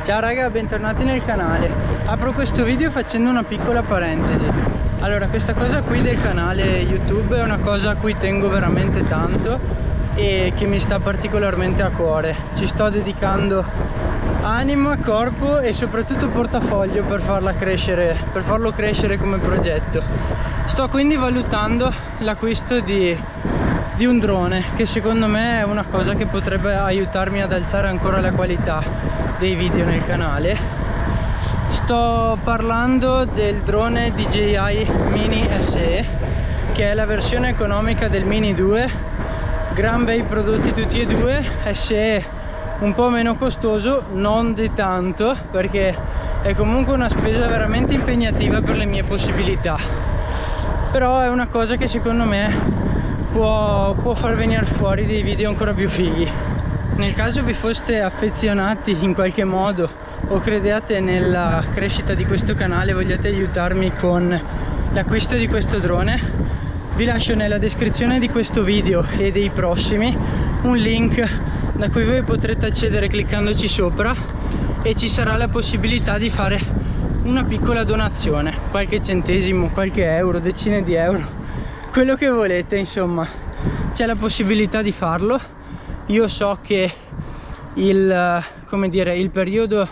Ciao raga, bentornati nel canale. Apro questo video facendo una piccola parentesi. Allora, questa cosa qui del canale YouTube è una cosa a cui tengo veramente tanto e che mi sta particolarmente a cuore. Ci sto dedicando anima, corpo e soprattutto portafoglio per farlo crescere come progetto. Sto quindi valutando l'acquisto di un drone, che secondo me è una cosa che potrebbe aiutarmi ad alzare ancora la qualità dei video nel canale. Sto parlando del drone DJI Mini SE, che è la versione economica del Mini 2. Gran bei prodotti tutti e due. SE un po' meno costoso, non di tanto, perché è comunque una spesa veramente impegnativa per le mie possibilità, però è una cosa che secondo me può far venire fuori dei video ancora più fighi. Nel caso vi foste affezionati in qualche modo o crediate nella crescita di questo canale, vogliate aiutarmi con l'acquisto di questo drone, vi lascio nella descrizione di questo video e dei prossimi un link da cui voi potrete accedere cliccandoci sopra, e ci sarà la possibilità di fare una piccola donazione, qualche centesimo, qualche euro, decine di euro, quello che volete, insomma c'è la possibilità di farlo. Io so che il periodo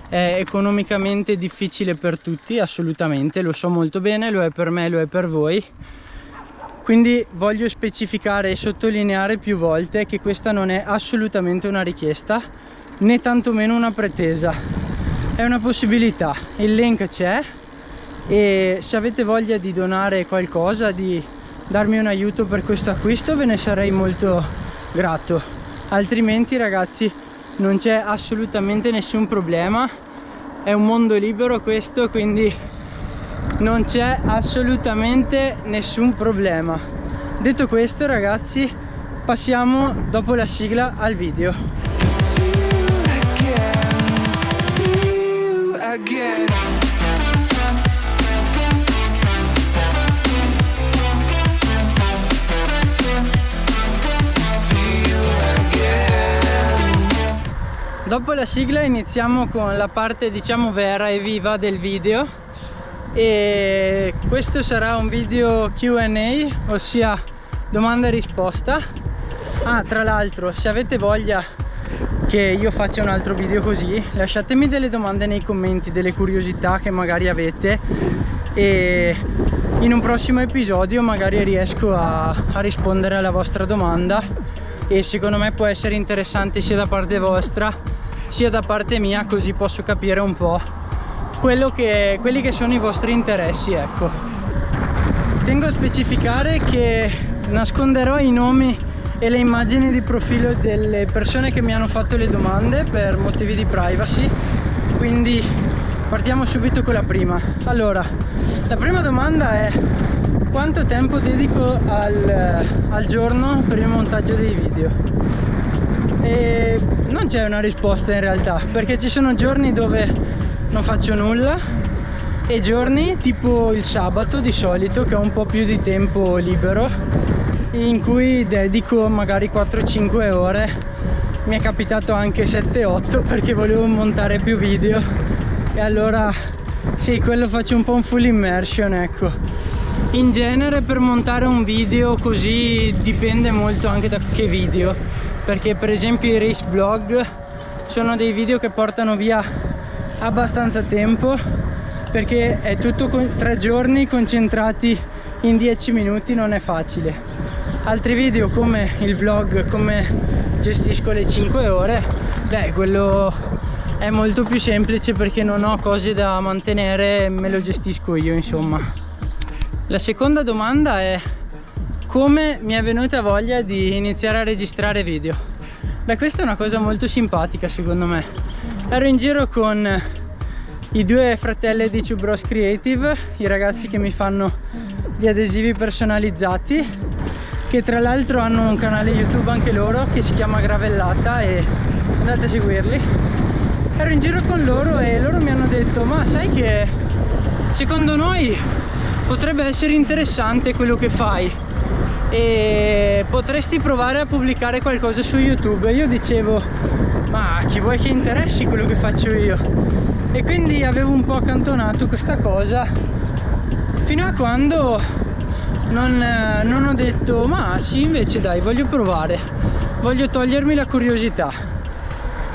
è economicamente difficile per tutti, assolutamente, lo so molto bene, lo è per me, lo è per voi, quindi voglio specificare e sottolineare più volte che questa non è assolutamente una richiesta né tantomeno una pretesa, è una possibilità. Il link c'è e se avete voglia di donare qualcosa, di darmi un aiuto per questo acquisto, ve ne sarei molto grato. Altrimenti ragazzi non c'è assolutamente nessun problema, è un mondo libero questo, quindi non c'è assolutamente nessun problema. Detto questo ragazzi, passiamo dopo la sigla al video. Dopo la sigla iniziamo con la parte diciamo vera e viva del video, e questo sarà un video Q&A, ossia domanda e risposta. Tra l'altro, se avete voglia che io faccia un altro video così, lasciatemi delle domande nei commenti, delle curiosità che magari avete, e in un prossimo episodio magari riesco a rispondere alla vostra domanda, e secondo me può essere interessante sia da parte vostra sia da parte mia, così posso capire un po' quelli che sono i vostri interessi, ecco. Tengo a specificare che nasconderò i nomi e le immagini di profilo delle persone che mi hanno fatto le domande per motivi di privacy, quindi partiamo subito con la prima. Allora, la prima domanda è: quanto tempo dedico al giorno per il montaggio dei video? E non c'è una risposta in realtà, perché ci sono giorni dove non faccio nulla e giorni tipo il sabato di solito, che ho un po' più di tempo libero, in cui dedico magari 4-5 ore. Mi è capitato anche 7-8 perché volevo montare più video, e allora sì, quello faccio un po' un full immersion, ecco. In genere per montare un video così dipende molto anche da che video, perché per esempio i race vlog sono dei video che portano via abbastanza tempo, perché è tutto 3 giorni concentrati in 10 minuti, non è facile. Altri video come il vlog, come gestisco le 5 ore, quello è molto più semplice perché non ho cose da mantenere, me lo gestisco io, insomma. La seconda domanda è: come mi è venuta voglia di iniziare a registrare video? Questa è una cosa molto simpatica secondo me. Ero in giro con i 2 fratelli di Chubros Creative, i ragazzi che mi fanno gli adesivi personalizzati, che tra l'altro hanno un canale YouTube anche loro che si chiama Gravellata, e andate a seguirli. Ero in giro con loro e loro mi hanno detto: ma sai che secondo noi potrebbe essere interessante quello che fai e potresti provare a pubblicare qualcosa su YouTube? E io dicevo: ma chi vuoi che interessi quello che faccio io? E quindi avevo un po' accantonato questa cosa fino a quando non ho detto ma sì, invece dai, voglio provare, voglio togliermi la curiosità.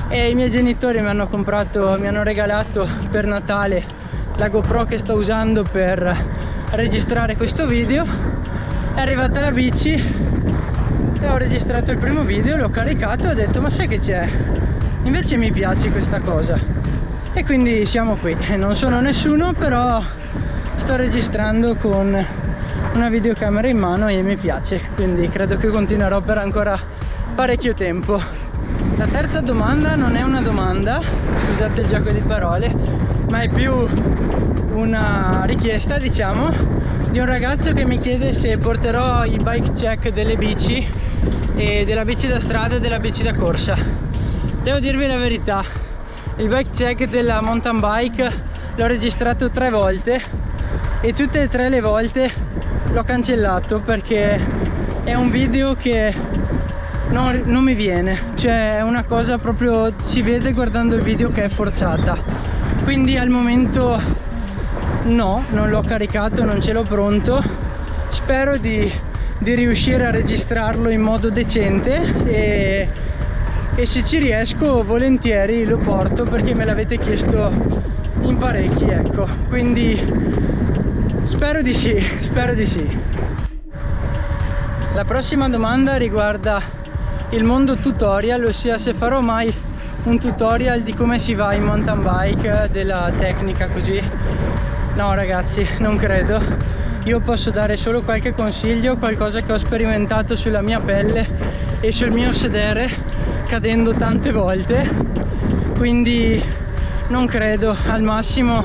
E i miei genitori mi hanno regalato per Natale la GoPro che sto usando per registrare questo video. È arrivata la bici e ho registrato il primo video, l'ho caricato e ho detto ma sai che c'è? Invece mi piace questa cosa. E quindi siamo qui. Non sono nessuno, però sto registrando con una videocamera in mano e mi piace, quindi credo che continuerò per ancora parecchio tempo. La terza domanda non è una domanda, scusate il gioco di parole, ma è più una richiesta, diciamo, di un ragazzo che mi chiede se porterò i bike check delle bici, e della bici da strada e della bici da corsa. Devo dirvi la verità, il bike check della mountain bike l'ho registrato 3 volte e tutte e 3 le volte l'ho cancellato perché è un video che non mi viene, cioè è una cosa proprio, si vede guardando il video che è forzata. Quindi al momento no, non l'ho caricato, non ce l'ho pronto. Spero di riuscire a registrarlo in modo decente e se ci riesco volentieri lo porto, perché me l'avete chiesto in parecchi, ecco. Quindi spero di sì, spero di sì. La prossima domanda riguarda il mondo tutorial, ossia se farò mai un tutorial di come si va in mountain bike, della tecnica così. No ragazzi, non credo. Io posso dare solo qualche consiglio, qualcosa che ho sperimentato sulla mia pelle e sul mio sedere, cadendo tante volte. Quindi non credo. Al massimo,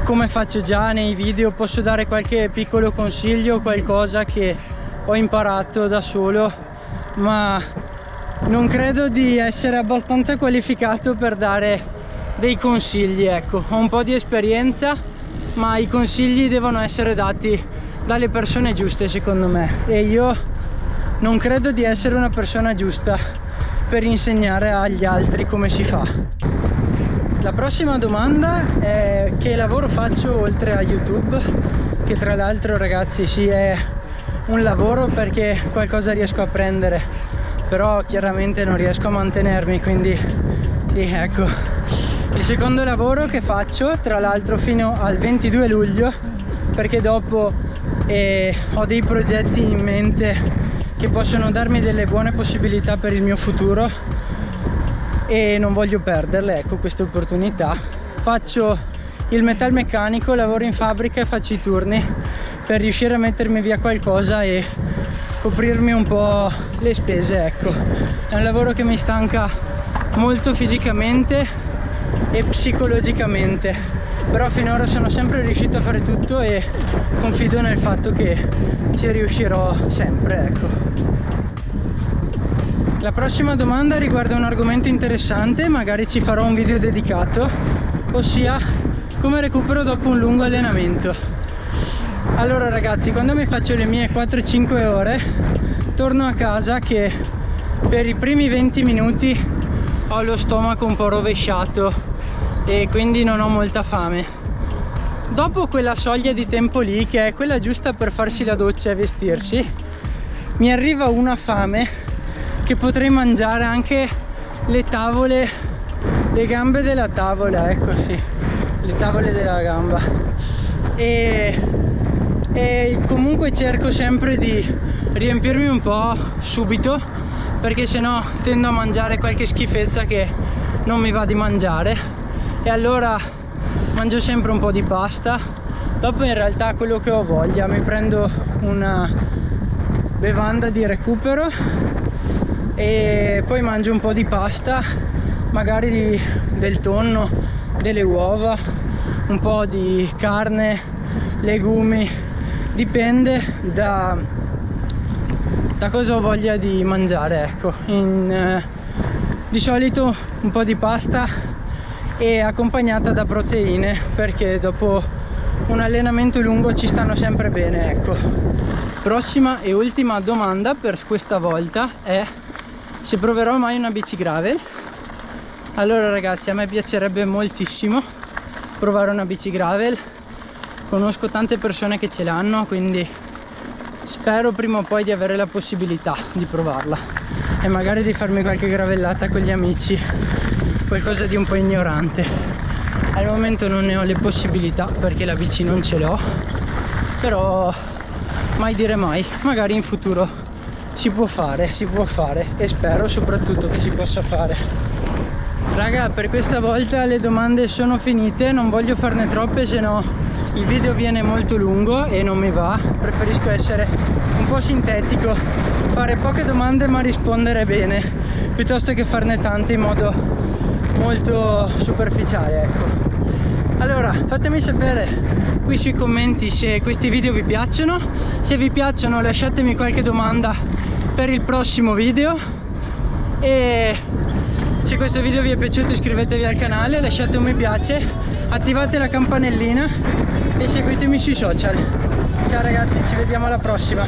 come faccio già nei video, posso dare qualche piccolo consiglio, qualcosa che ho imparato da solo, ma non credo di essere abbastanza qualificato per dare dei consigli, ecco. Ho un po' di esperienza, ma i consigli devono essere dati dalle persone giuste, secondo me, e io non credo di essere una persona giusta per insegnare agli altri come si fa. La prossima domanda è che lavoro faccio oltre a YouTube, che tra l'altro ragazzi sì, è un lavoro perché qualcosa riesco a prendere, però chiaramente non riesco a mantenermi, quindi sì, ecco. Il secondo lavoro che faccio, tra l'altro fino al 22 luglio, perché dopo ho dei progetti in mente che possono darmi delle buone possibilità per il mio futuro e non voglio perderle, ecco, queste opportunità. Faccio il metalmeccanico, lavoro in fabbrica e faccio i turni per riuscire a mettermi via qualcosa e coprirmi un po' le spese, ecco. È un lavoro che mi stanca molto fisicamente e psicologicamente, però finora sono sempre riuscito a fare tutto e confido nel fatto che ci riuscirò sempre, ecco. La prossima domanda riguarda un argomento interessante, magari ci farò un video dedicato, ossia come recupero dopo un lungo allenamento. Allora ragazzi, quando mi faccio le mie 4-5 ore, torno a casa che per i primi 20 minuti ho lo stomaco un po' rovesciato e quindi non ho molta fame. Dopo quella soglia di tempo lì, che è quella giusta per farsi la doccia e vestirsi, mi arriva una fame che potrei mangiare anche le tavole, le gambe della tavola, ecco, sì, le tavole della gamba. E comunque cerco sempre di riempirmi un po' subito, perché sennò tendo a mangiare qualche schifezza che non mi va di mangiare, e allora mangio sempre un po' di pasta. Dopo in realtà quello che ho voglia, mi prendo una bevanda di recupero e poi mangio un po' di pasta, magari del tonno, delle uova, un po' di carne, legumi, dipende da cosa ho voglia di mangiare, ecco. Di solito un po' di pasta e accompagnata da proteine, perché dopo un allenamento lungo ci stanno sempre bene, ecco. Prossima e ultima domanda per questa volta è se proverò mai una bici gravel. Allora ragazzi, a me piacerebbe moltissimo provare una bici gravel. Conosco tante persone che ce l'hanno, quindi spero prima o poi di avere la possibilità di provarla e magari di farmi qualche gravellata con gli amici, qualcosa di un po' ignorante. Al momento non ne ho le possibilità perché la bici non ce l'ho, però mai dire mai, magari in futuro si può fare e spero soprattutto che si possa fare. Raga, per questa volta le domande sono finite, non voglio farne troppe, se no il video viene molto lungo e non mi va. Preferisco essere un po' sintetico, fare poche domande ma rispondere bene, piuttosto che farne tante in modo molto superficiale, ecco. Allora, fatemi sapere qui sui commenti se questi video vi piacciono. Se vi piacciono lasciatemi qualche domanda per il prossimo video, e se questo video vi è piaciuto iscrivetevi al canale, lasciate un mi piace, attivate la campanellina e seguitemi sui social. Ciao ragazzi, ci vediamo alla prossima.